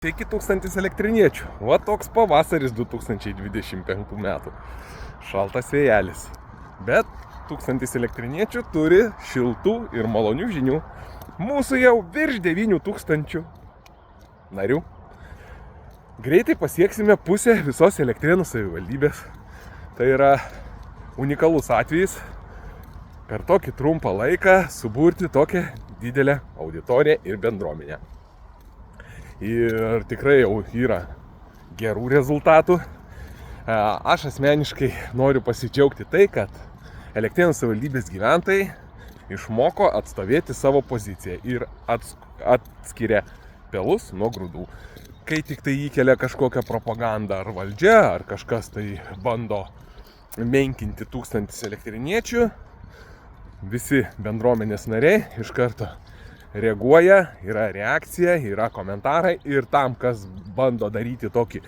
Iki 1000 elektriniečių. Va toks pavasaris 2025 metų. Šaltas vėjelis. Bet 1000 elektriniečių turi šiltų ir malonių žinių. Mūsų jau virš 9000 narių. Greitai pasieksime pusę visos Elektrėnų savivaldybės. Tai yra unikalus atvejis per tokį trumpą laiką suburti tokią didelę auditoriją ir bendruomenę. Ir tikrai jau yra gerų rezultatų. Aš asmeniškai noriu pasidžiaugti tai, kad Elektrėnų savivaldybės gyventojai išmoko atstovėti savo poziciją ir atskiria pelus nuo grūdų. Kai tik tai įkelia kažkokią propagandą ar valdžia, ar kažkas tai bando menkinti 1000 elektriniečių, visi bendruomenės nariai iš karto reaguoja, yra reakcija, yra komentarai ir tam, kas bando daryti tokį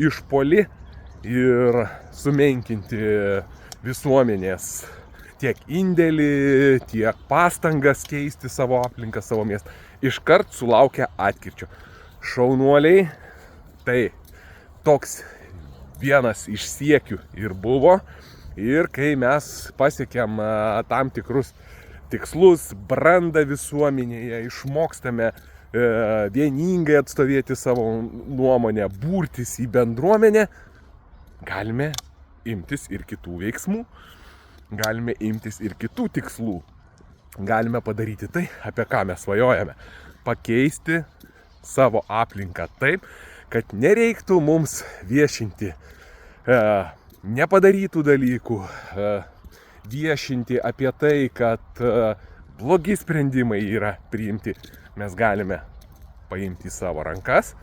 išpuolį ir sumenkinti visuomenės tiek indėlį, tiek pastangas keisti savo aplinką, savo miestą, iškart sulaukia atkirčio. Šaunuoliai, tai toks vienas iš siekių ir buvo, ir kai mes pasiekėm tam tikrus tikslus, brandą visuomenėje, išmokstame vieningai atstovėti savo nuomonę, burtis į bendruomenę, galime imtis ir kitų veiksmų, galime imtis ir kitų tikslų. Galime padaryti tai, apie ką mes svajojame. Pakeisti savo aplinką taip, kad nereiktų mums viešinti nepadarytų dalykų, viešinti apie tai, kad blogi sprendimai yra priimti. Mes galime paimti į savo rankas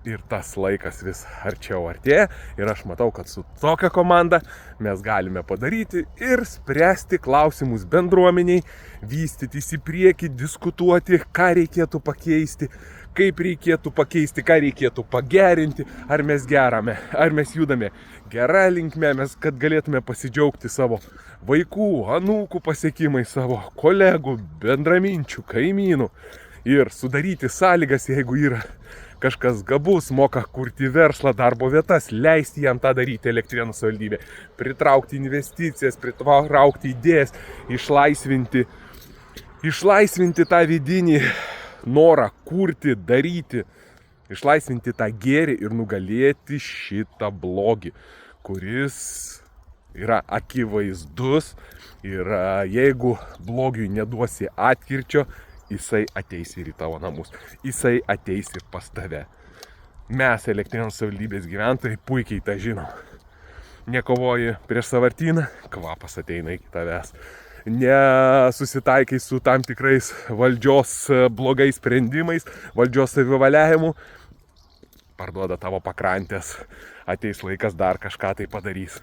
ir tas laikas vis arčiau artėja. Ir aš matau, kad su tokia komanda mes galime padaryti ir spręsti klausimus bendruomeniai, vystytis į priekį, diskutuoti, ką reikėtų pakeisti, kaip reikėtų pakeisti, ką reikėtų pagerinti, ar mes gerame, ar mes judame gerą linkme, mes kad galėtume pasidžiaugti savo vaikų, anūkų pasiekimai, savo kolegų, bendraminčių, kaimynų ir sudaryti sąlygas, jeigu yra kažkas gabus, moka kurti verslą, darbo vietas, leisti jam tą daryti Elektrėnų savivaldybė, pritraukti investicijas, pritraukti idėjas, išlaisvinti tą vidinį norą kurti, daryti, išlaisvinti tą gėrį ir nugalėti šitą blogį, kuris yra akivaizdus ir jeigu blogiui neduosi atkirčio, jisai ateis ir į tavo namus, jisai ateis ir pas tave. Mes, Elektrėnų savivaldybės gyventojai, puikiai tą žinom. Nekovoji prieš sąvartyną, kvapas ateina iki tavęs. Nesusitaikai su tam tikrais valdžios blogais sprendimais, valdžios savivaliavimu, parduoda tavo pakrantės, ateis laikas dar kažką tai padarys.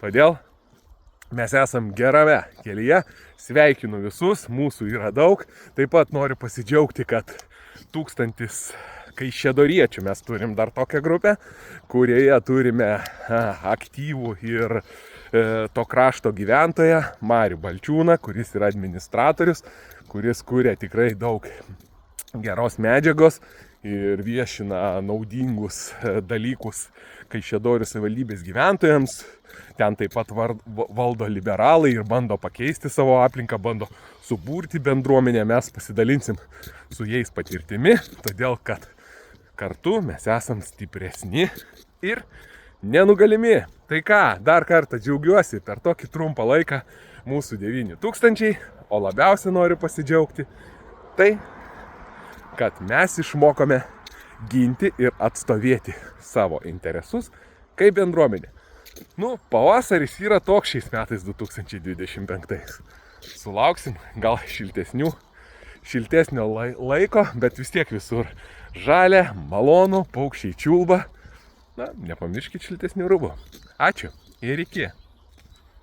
Todėl mes esam gerame kelyje, sveikinu visus, mūsų yra daug. Taip pat noriu pasidžiaugti, kad 1000 kaišiadoriečių mes turim dar tokią grupę, kurioje turime aktyvų ir to krašto gyventoją Marių Balčiūną, kuris yra administratorius, kuris kuria tikrai daug geros medžiagos ir viešina naudingus dalykus Kaišiadorių savivaldybės gyventojams. Ten taip pat valdo liberalai ir bando pakeisti savo aplinką, bando suburti bendruomenę. Mes pasidalinsim su jais patirtimi, todėl kad kartu mes esam stipresni ir nenugalimi. Tai ką, dar kartą džiaugiuosi per tokį trumpą laiką mūsų 9000, o labiausiai noriu pasidžiaugti tai, kad mes išmokome ginti ir atstovėti savo interesus kaip bendruomenė. Pavasaris yra toks šiais metais 2025. Sulauksim gal šiltesnio laiko, bet vis tiek visur žalia, malonu, paukščiai čiulba. Nepamirškit šiltesnių rūbų. Ačiū ir iki.